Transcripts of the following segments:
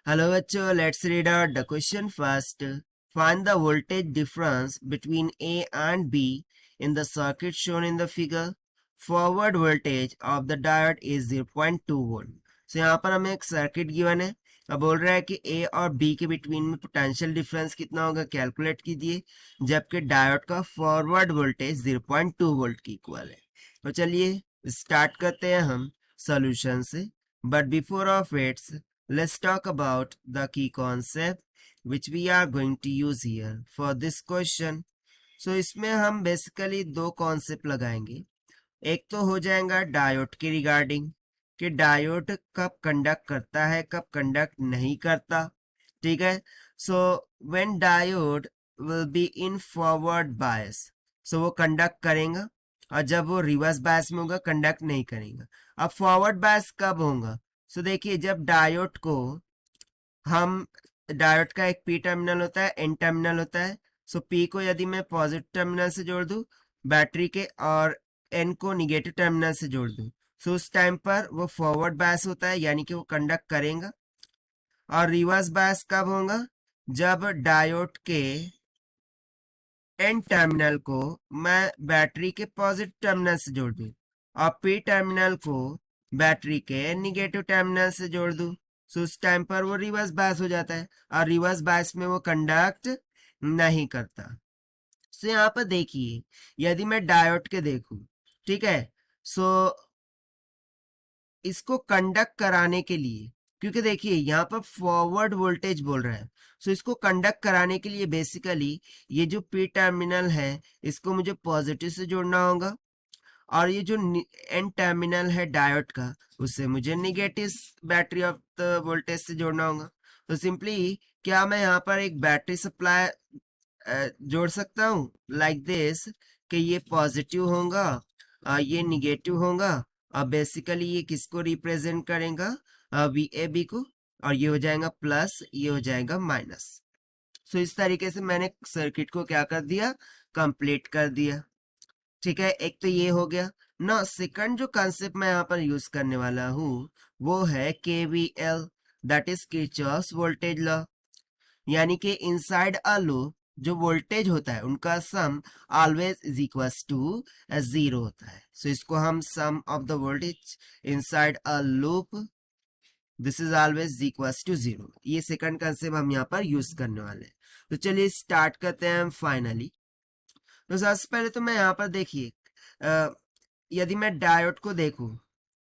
Hello bachcho, let's read out the question first. Find the voltage difference between A and B in the circuit shown in the figure. Forward voltage of the diode is 0.2 volt. So यहाँ पर हमें एक circuit given है. अब बोल रहा है कि A और B के बिटवीन में पोटेंशियल डिफरेंस कितना होगा कैलकुलेट कीजिए, जबकि डायोड का फॉरवर्ड वोल्टेज 0.2 वोल्ट की इक्वल है. तो चलिए स्टार्ट करते हैं हम सॉल्यूशन से. But before of its let's talk about the key concept which we are going to use here for this question. So इसमें हम बेसिकली दो कॉन्सेप्ट लगाएंगे. एक तो हो जाएगा डायोड के रिगार्डिंग कि डायोड कब कंडक्ट करता है कब कंडक्ट नहीं करता. ठीक है. So when diode will be in forward bias, so वो कंडक्ट करेगा, और जब वो रिवर्स बायस में होगा कंडक्ट नहीं करेगा. अब फॉरवर्ड बायस कब होगा? सो देखिए, जब डायोड को हम डायोड का एक पी टर्मिनल होता है, एन टर्मिनल होता है. सो पी को यदि मैं पॉजिटिव टर्मिनल से जोड़ दूं बैटरी के, और एन को निगेटिव टर्मिनल से जोड़ दूं, सो उस टाइम पर वो फॉरवर्ड बायस होता है, यानी कि वो कंडक्ट करेगा. और रिवर्स बायस कब होगा? जब डायोड के एन टर्मिनल को मैं बैटरी के पॉजिटिव टर्मिनल से जोड़ दूं और पी टर्मिनल को बैटरी के निगेटिव टर्मिनल से जोड़ दूं, सो उस टाइम पर वो रिवर्स बायस हो जाता है, और रिवर्स बायस में वो कंडक्ट नहीं करता. सो यहाँ पर देखिए, यदि मैं डायोड के देखूं, ठीक है, सो इसको कंडक्ट कराने के लिए, क्योंकि देखिए यहाँ पर फॉरवर्ड वोल्टेज बोल रहा है, सो इसको कंडक्ट कराने के लिए बेसिकली ये जो पी टर्मिनल है इसको मुझे पॉजिटिव से जोड़ना होगा, और ये जो एन टर्मिनल है डायोड का उससे मुझे negative battery of the voltage से जोड़ना होगा. तो सिंपली क्या मैं यहाँ पर एक बैटरी सप्लाई जोड़ सकता हूँ लाइक दिस कि ये पॉजिटिव होगा, ये निगेटिव होगा, और बेसिकली ये किसको रिप्रेजेंट करेगा? वी ए बी को, और ये हो जाएगा प्लस, ये हो जाएगा माइनस. सो इस तरीके से मैंने सर्किट को क्या कर दिया? कंप्लीट कर दिया. ठीक है, एक तो ये हो गया ना. सेकंड जो कंसेप्ट मैं यहाँ पर यूज करने वाला हूँ वो है KVL, that is Kirchhoff's voltage law. यानी कि इनसाइड अ लूप जो वोल्टेज होता है उनका sum always is equals to 0 होता है. सो इसको हम sum of the voltage inside a loop this is always equals to 0, ये सेकंड कंसेप्ट हम यहाँ पर यूज करने वाले हैं. तो चलिए स्टार्ट करते हैं हम फाइनली. तो सबसे पहले तो मैं यहाँ पर देखिए, यदि मैं डायोड को देखूं,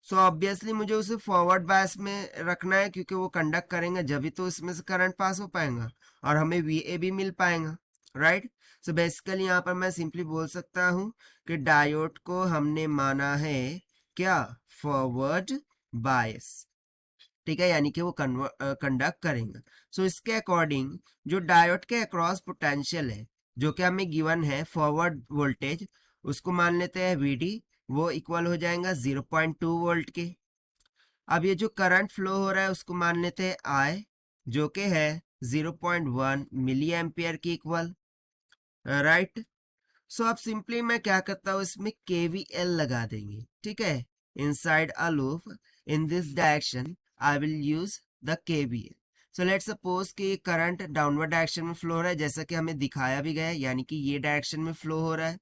सो ऑब्वियसली मुझे उसे फॉरवर्ड बायस में रखना है, क्योंकि वो कंडक्ट करेंगे जब भी तो इसमें से करंट पास हो पाएगा और हमें वी भी मिल पाएगा, राइट. सो बेसिकली यहाँ पर मैं सिंपली बोल सकता हूँ कि डायोड को हमने माना है क्या? Forward bias. ठीक है, यानी कि वो कंडक्ट करेंगे. सो इसके अकॉर्डिंग जो डायोड के अक्रॉस पोटेंशियल है जो कि हमें गिवन है फॉरवर्ड वोल्टेज, उसको मान लेते हैं VD, वो इक्वल हो जाएगा 0.2 वोल्ट के. अब ये जो करंट फ्लो हो रहा है उसको मान लेते हैं I, जो कि है 0.1 मिली एम्पियर की इक्वल, राइट. सो अब सिंपली मैं क्या करता हूँ, इसमें KVL लगा देंगे. ठीक है, inside a loop in this direction I will use the KVL. So let's suppose कि करंट डाउनवर्ड डायरेक्शन में फ्लो हो रहा है, जैसा कि हमें दिखाया भी गया है, यानी कि ये डायरेक्शन में फ्लो हो रहा है.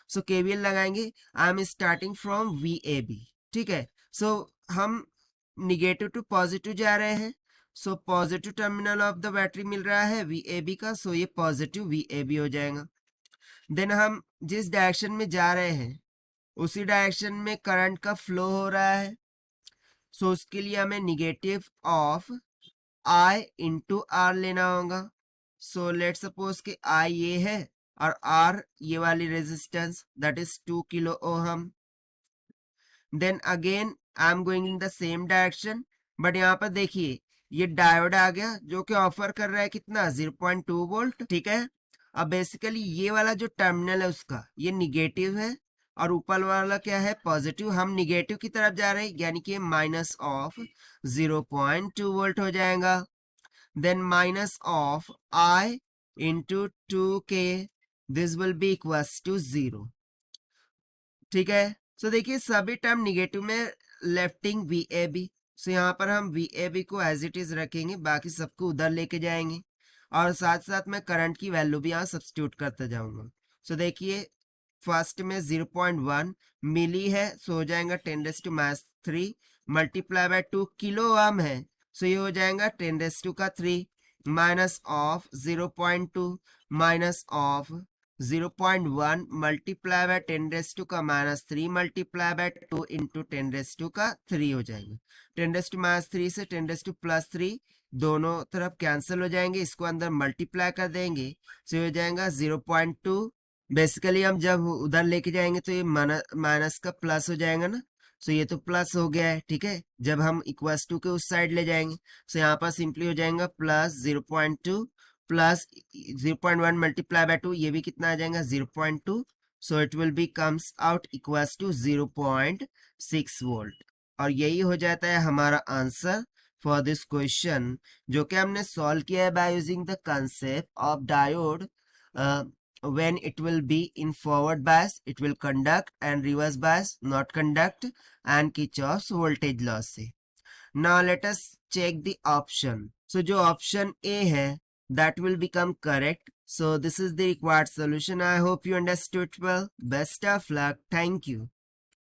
सो KVL लगाएंगे. I am starting from VAB. ठीक है, सो हम निगेटिव टू पॉजिटिव जा रहे हैं. So positive terminal of the battery मिल रहा है VAB का, सो ये पॉजिटिव VAB हो जाएगा. देन हम जिस डायरेक्शन में जा रहे हैं उसी डायरेक्शन में करंट का फ्लो हो रहा है. सो उसके लिए हमें negative of I into R लेना होगा. सो लेट सपोज कि I ये है और R ये वाली resistance, that is 2 kilo ohm. Then again I am going in the same direction, but यहाँ पर देखिए ये डायोड आ गया जो कि ऑफर कर रहा है कितना? 0.2 वोल्ट. ठीक है, अब बेसिकली ये वाला जो टर्मिनल है उसका ये निगेटिव है, और ऊपर वाला क्या है? पॉजिटिव. हम निगेटिव की तरफ जा रहे हैं, यानी कि माइनस ऑफ 0.2 वोल्ट हो जाएगा. Then minus of I into 2K, this will be equals to 0. ठीक है, सो देखिए सभी टर्म निगेटिव में लेफ्टिंग VAB, सो यहाँ पर हम VAB को एज इट इज रखेंगे, बाकी सबको उधर लेके जाएंगे और साथ साथ मैं करंट की वैल्यू भी यहाँ सब्स्टिट्यूट करता जाऊंगा। सो देखिए फर्स्ट में 0.1 मिली है, सो हो जाएगा 10⁻³ मल्टीप्लाई बाय 2 किलो ओम है, सो ये हो जाएगा 10⁻³ minus of 0.2 minus of 0.1 multiply by 10⁻³ multiply by 2 into 10⁻³ हो जाएगा। 10⁻³ से 10⁻+3 दोनों तरफ कैंसिल हो जाएंगे, इसको अंदर मल्टीप्लाई कर देंगे, तो हो जाएगा 0.2। बेसिकली हम जब उधर लेके जाएंगे तो ये माइनस का प्लस हो जाएगा ना, सो ये तो प्लस हो गया है, ठीक है। जब हम इक्वल्स टू के उस साइड ले जाएंगे सो यहाँ पर सिंपली हो जाएगा प्लस 0.2 प्लस 0.1 मल्टीप्लाई बाय 2, ये भी कितना आ जाएगा 0.2, so it will be comes out equals to 0.6 volt. और यही हो जाता है हमारा आंसर फॉर दिस क्वेश्चन, जो कि हमने सॉल्व किया है by using the concept of diode. When it will be in forward bias, it will conduct, and reverse bias not conduct, and Kirchhoff's voltage law से। Now let us check the option. So जो option A है that will become correct. So this is the required solution. I hope you understood well. Best of luck. Thank you.